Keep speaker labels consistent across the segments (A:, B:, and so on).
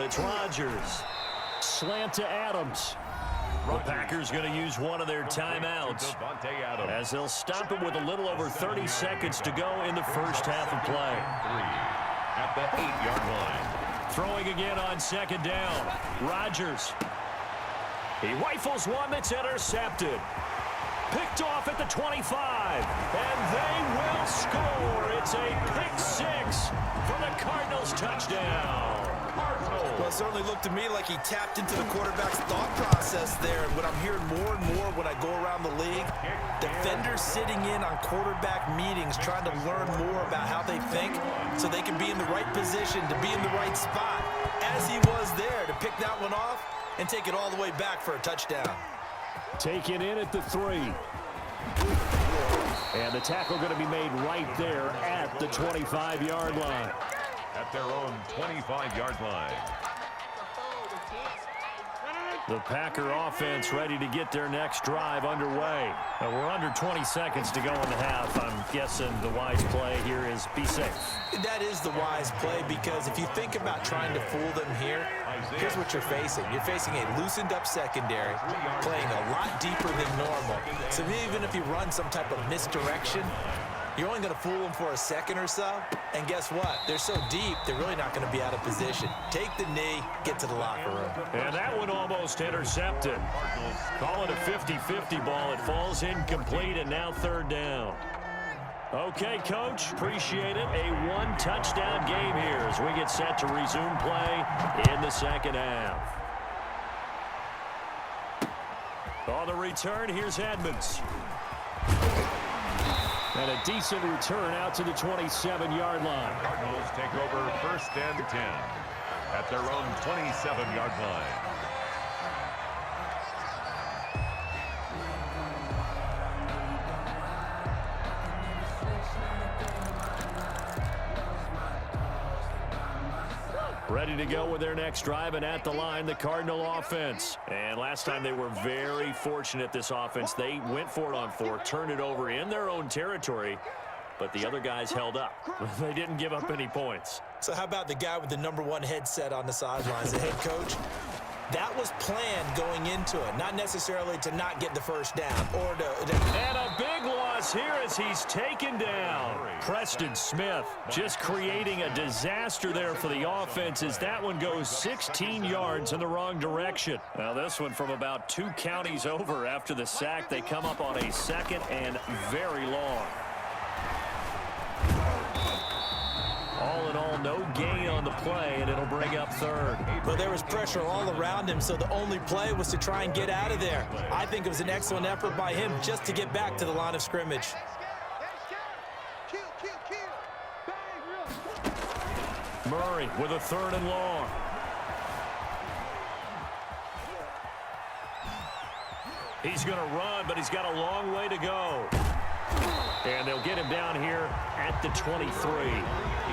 A: It's Rodgers. Slant to Adams. The Packers going to use one of their timeouts as they'll stop it with a little over 30 seconds to go in the first half of play.
B: At the 8-yard line.
A: Throwing again on second down. Rodgers. He rifles one that's intercepted. Picked off at the 25. And they will score. It's a pick six for the Cardinals touchdown.
C: Well, it certainly looked to me like he tapped into the quarterback's thought process there. And what I'm hearing more and more when I go around the league, defenders sitting in on quarterback meetings trying to learn more about how they think so they can be in the right position to be in the right spot, as he was there to pick that one off and take it all the way back for a touchdown.
A: Taken in at the 3. And the tackle going to be made right there at the 25-yard line.
B: At their own 25-yard line.
A: The Packer offense ready to get their next drive underway. We're under 20 seconds to go in the half. I'm guessing the wise play here is be safe.
C: That is the wise play, because if you think about trying to fool them here, here's what you're facing. You're facing a loosened up secondary, playing a lot deeper than normal. So even if you run some type of misdirection, you're only going to fool them for a second or so. And guess what? They're so deep, they're really not going to be out of position. Take the knee, get to the locker room.
A: And that one almost intercepted. Call it a 50-50 ball. It falls incomplete, and now third down. Okay, Coach, appreciate it. A one-touchdown game here as we get set to resume play in the second half. On the return, here's Edmonds. And a decent return out to the 27-yard line.
B: Cardinals take over first and 10 at their own 27-yard line.
A: Ready to go with their next drive, and at the line, the Cardinal offense. And last time they were very fortunate, this offense. They went for it on 4, turned it over in their own territory, but the other guys held up. They didn't give up any points.
C: So how about the guy with the #1 headset on the sidelines, the head coach? That was planned going into it, not necessarily to not get the first down or to
A: And a big loss here as he's taken down. Preston Smith just creating a disaster there for the offense as that one goes 16 yards in the wrong direction. Now this one from about 2 counties over after the sack. They come up on a second and very long. All in all, no gain on the play, and it'll bring up third.
C: Well, there was pressure all around him, so the only play was to try and get out of there. I think it was an excellent effort by him just to get back to the line of scrimmage.
A: Murray with a 3rd and long. He's going to run, but he's got a long way to go. And they'll get him down here at the 23.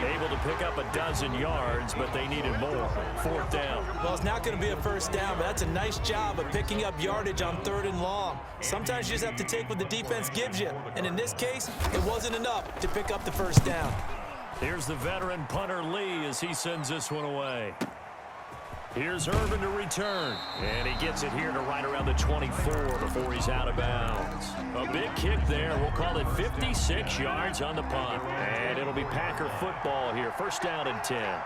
A: Able to pick up a dozen yards, but they needed more. 4th down.
C: Well, it's not going to be a first down, but that's a nice job of picking up yardage on 3rd and long. Sometimes you just have to take what the defense gives you. And in this case, it wasn't enough to pick up the first down.
A: Here's the veteran punter Lee as he sends this one away. Here's Urban to return, and he gets it here to right around the 24 before he's out of bounds. A big kick there. We'll call it 56 yards on the punt, and it'll be Packer football here. First down and 10.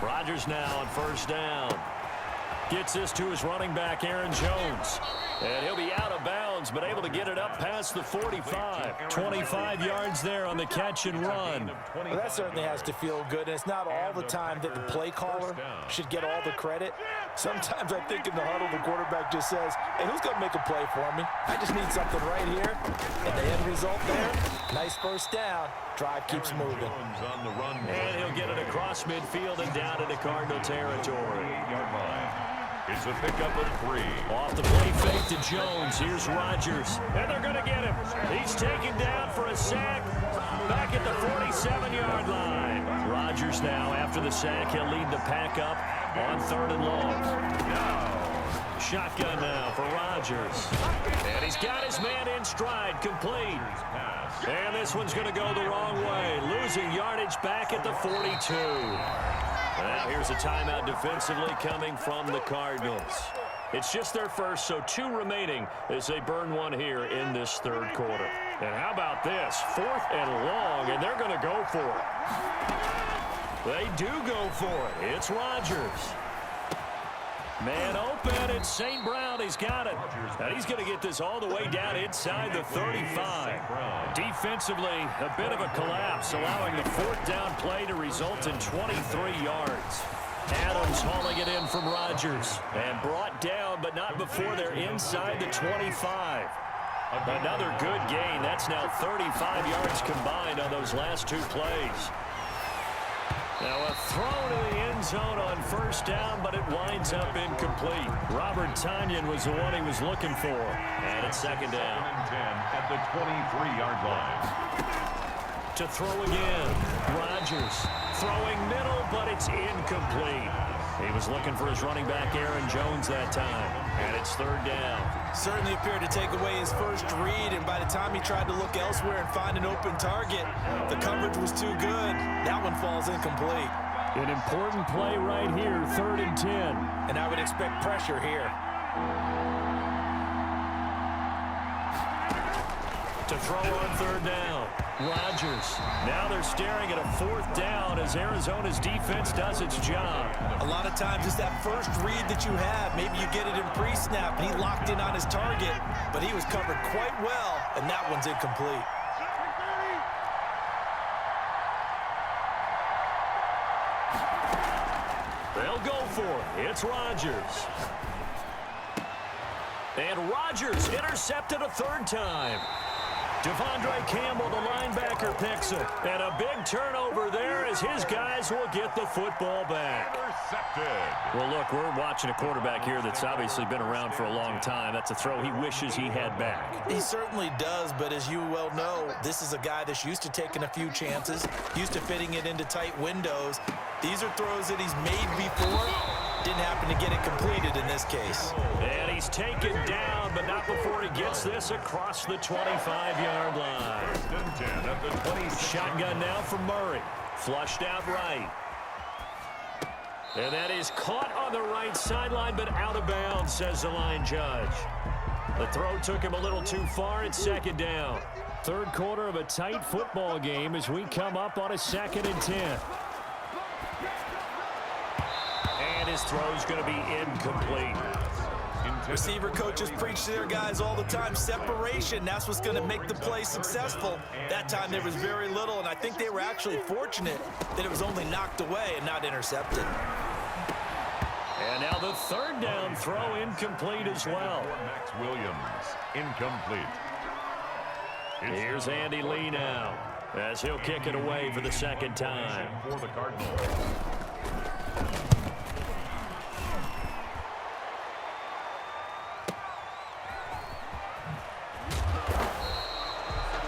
A: Rodgers now on first down. Gets this to his running back, Aaron Jones. And he'll be out of bounds, but able to get it up past the 45. 25 yards there on the catch and run.
C: Well, that certainly has to feel good, and it's not all the time that the play caller should get all the credit. Sometimes I think in the huddle, the quarterback just says, hey, who's going to make a play for me? I just need something right here. And the end result there, nice first down. Drive keeps moving.
A: And he'll get it across midfield and down into Cardinal territory.
B: It's a pickup of 3.
A: Off the play fake to Jones. Here's Rodgers. And they're going to get him. He's taken down for a sack. Back at the 47-yard line. Rodgers now, after the sack, he'll lead the pack up on 3rd and long. Shotgun now for Rodgers. And he's got his man in stride, complete. And this one's going to go the wrong way. Losing yardage back at the 42. Now here's a timeout defensively coming from the Cardinals. It's just their first, so 2 remaining as they burn one here in this third quarter. And how about this? 4th and long, and they're going to go for it. They do go for it. It's Rodgers. Man open, it's St. Brown. He's got it. And he's going to get this all the way down inside the 35. Defensively, a bit of a collapse, allowing the 4th down play to result in 23 yards. Adams hauling it in from Rodgers. And brought down, but not before they're inside the 25. Another good gain. That's now 35 yards combined on those last 2 plays. Now a throw to the end zone on 1st down, but it winds up incomplete. Robert Tonyan was the one he was looking for. And it's 2nd down.
B: 10 at the 23-yard line.
A: To throw again. Rodgers throwing middle, but it's incomplete. He was looking for his running back, Aaron Jones, that time. And it's 3rd down.
C: Certainly appeared to take away his first read, and by the time he tried to look elsewhere and find an open target, the coverage was too good. That one falls incomplete.
A: An important play right here, 3rd and 10.
C: And I would expect pressure here.
A: To throw on 3rd down. Rodgers. Now they're staring at a 4th down as Arizona's defense does its job.
C: A lot of times it's that first read that you have. Maybe you get it in pre-snap, and he locked in on his target, but he was covered quite well, and that one's incomplete.
A: They'll go for it. It's Rodgers. And Rodgers intercepted a 3rd time. Devondre Campbell, the linebacker, picks it. And a big turnover there as his guys will get the football back.
B: Intercepted.
A: Well, look, we're watching a quarterback here that's obviously been around for a long time. That's a throw he wishes he had back.
C: He certainly does, but as you well know, this is a guy that's used to taking a few chances, used to fitting it into tight windows. These are throws that he's made before. Didn't happen to get it completed in this case.
A: And he's taken down, but not before he gets this across the 25-yard line.
B: 1st and 10 at the 26.
A: Shotgun now from Murray. Flushed out right. And that is caught on the right sideline, but out of bounds, says the line judge. The throw took him a little too far. It's 2nd down. 3rd quarter of a tight football game as we come up on a 2nd and 10. And his throw's going to be incomplete.
C: Receiver coaches preach to their guys all the time. Separation, that's what's going to make the play successful. That time there was very little, and I think they were actually fortunate that it was only knocked away and not intercepted.
A: And now the 3rd down throw incomplete as well.
B: Max Williams, incomplete.
A: Here's Andy Lee now as he'll kick it away for the 2nd time.
B: For the Cardinals.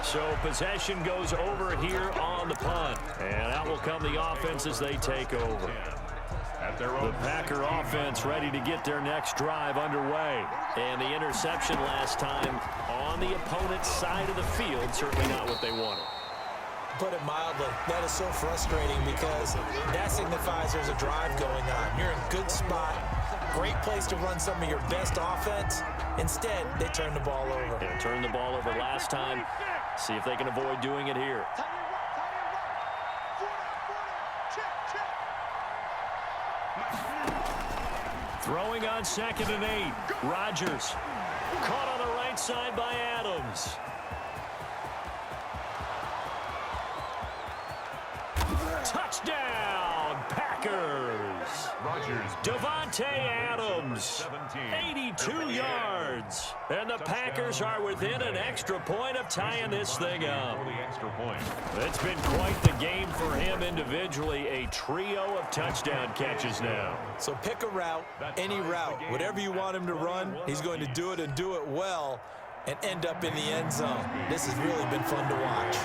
A: So possession goes over here on the punt. And out will come the offense as they take over. The Packer offense ready to get their next drive underway. And the interception last time on the opponent's side of the field, certainly not what they wanted.
C: Put it mildly, that is so frustrating because that signifies there's a drive going on. You're in a good spot, great place to run some of your best offense. Instead, they turn the ball over.
A: They turned the ball over last time. See if they can avoid doing it here. Throwing on 2nd and 8. Rodgers caught on the right side by Adams. Touchdown, Packers.
B: Rodgers.
A: Devontae Adams, 82 yards. And the Packers are within an extra point of tying this thing up.
B: For the extra point.
A: It's been quite the game for him individually. A trio of touchdown catches now.
C: So pick a route, any route, whatever you want him to run, he's going to do it and do it well and end up in the end zone. This has really been fun to watch.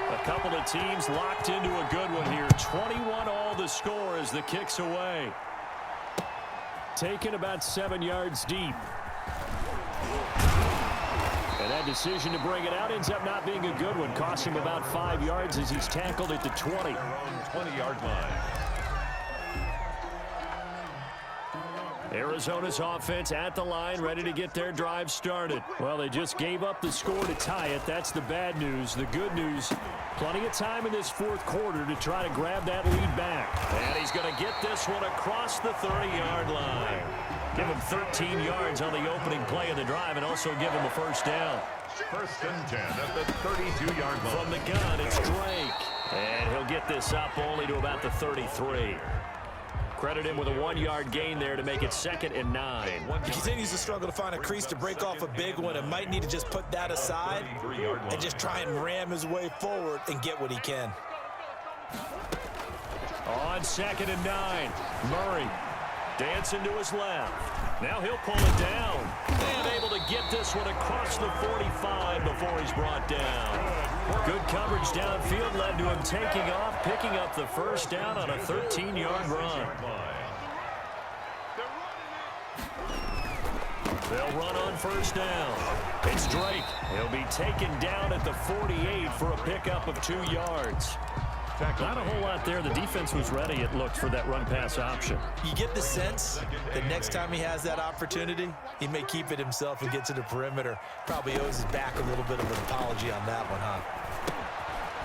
A: A couple of teams locked into a good one here. 21 all the score as the kick's away. Taken about 7 yards deep. And that decision to bring it out ends up not being a good one. Cost him about 5 yards as he's tackled at the 20.
B: 20-yard line.
A: Arizona's offense at the line, ready to get their drive started. Well, they just gave up the score to tie it. That's the bad news. The good news, plenty of time in this fourth quarter to try to grab that lead back. And he's going to get this one across the 30-yard line. Give him 13 yards on the opening play of the drive and also give him a first down.
B: First and 10 at the 32-yard line.
A: From the gun, it's Drake. And he'll get this up only to about the 33. Credit him with a 1-yard gain there to make it 2nd and 9.
C: He continues to struggle to find a crease to break off a big one and might need to just put that aside and just try and ram his way forward and get what he can.
A: On 2nd and 9, Murray dancing to his left. Now he'll pull it down. And able to get this one across the 45 before he's brought down. Good coverage downfield led to him taking off, picking up the first down on a 13-yard run. They'll run on first down. It's Drake. He'll be taken down at the 48 for a pickup of 2 yards. Not a whole lot there. The defense was ready, it looked, for that run-pass option.
C: You get the sense that next time he has that opportunity, he may keep it himself and get to the perimeter. Probably owes his back a little bit of an apology on that one, huh?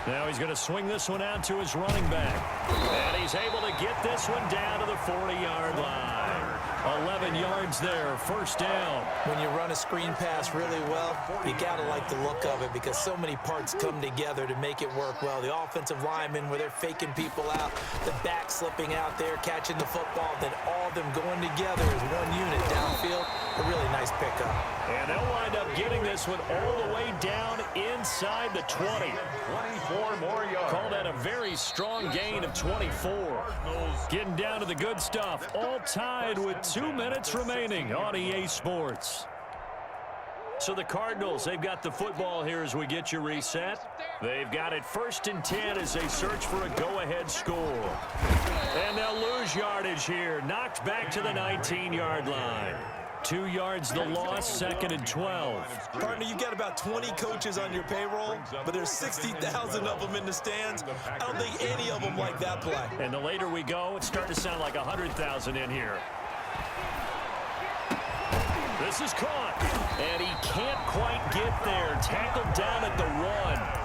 A: Now he's going to swing this one out to his running back. And he's able to get this one down to the 40-yard line. 11 yards there, first down.
C: When you run a screen pass really well, you got to like the look of it because so many parts come together to make it work well. The offensive linemen, where they're faking people out, the back slipping out there, catching the football, then all of them going together as one unit downfield. A really nice pickup.
A: And they'll wind up getting this one all the way down inside the 20.
B: 24 more yards.
A: Call that a very strong gain of 24. Getting down to the good stuff. All tied with 2 minutes remaining on EA Sports. So the Cardinals, they've got the football here as we get you reset. They've got it 1st and 10 as they search for a go-ahead score. And they'll lose yardage here. Knocked back to the 19-yard line. 2 yards the loss, 2nd and 12.
C: Partner, you've got about 20 coaches on your payroll, but there's 60,000 of them in the stands. I don't think any of them like that play.
A: And the later we go, it's starting to sound like 100,000 in here. This is caught, and he can't quite get there. Tackled down at the 1.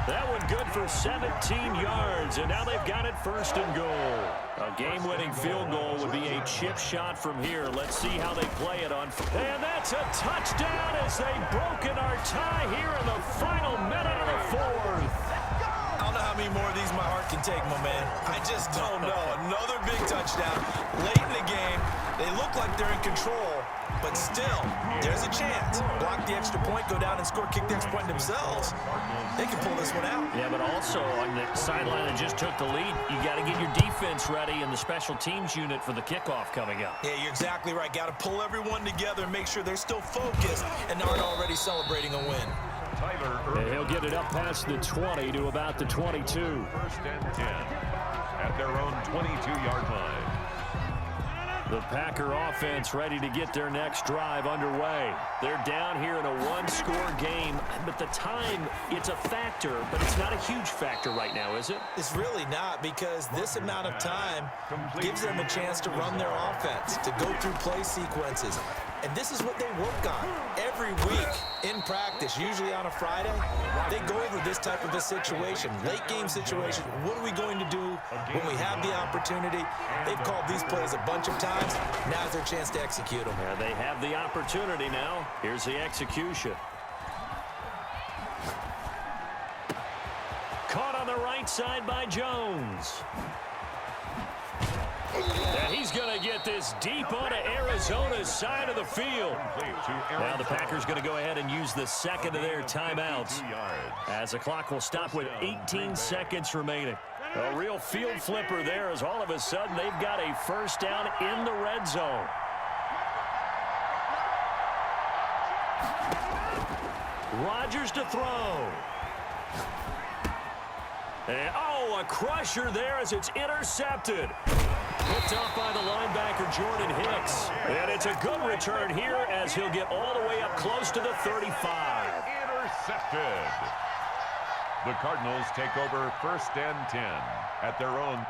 A: That one good for 17 yards, and now they've got it 1st and goal. A game-winning field goal would be a chip shot from here. Let's see how they play it on. And that's a touchdown as they've broken our tie here in the final minute of the 4th.
C: I don't know how many more of these my heart can take, my man. I just don't know. Another big touchdown late in the game. They look like they're in control, but still, there's a chance. Block the extra point, go down and score, kick the extra point themselves. They can pull this one out.
A: Yeah, but also on the sideline that just took the lead, you got to get your defense ready and the special teams unit for the kickoff coming up.
C: Yeah, you're exactly right. Got to pull everyone together and make sure they're still focused and aren't already celebrating a win.
A: And he'll get it up past the 20 to about the 22.
B: 1st and 10 at their own 22-yard line.
A: The Packer offense ready to get their next drive underway. They're down here in a one-score game, but the time, it's a factor, but it's not a huge factor right now, is it?
C: It's really not, because this amount of time gives them a chance to run their offense, to go through play sequences. And this is what they work on every week in practice, usually on a Friday. They go over this type of a situation, late game situation. What are we going to do when we have the opportunity? They've called these plays a bunch of times. Now's their chance to execute them.
A: Yeah, they have the opportunity now. Here's the execution. Caught on the right side by Jones. And he's going to get this deep onto Arizona's side of the field. Now the Packers going to go ahead and use the second of their timeouts, as the clock will stop with 18 seconds remaining. A real field flipper there, as all of a sudden they've got a first down in the red zone. Rodgers to throw. And, oh, a crusher there as it's intercepted. Picked up by the linebacker, Jordan Hicks. And it's a good return here as he'll get all the way up close to the 35.
B: Intercepted. The Cardinals take over 1st and 10 at their own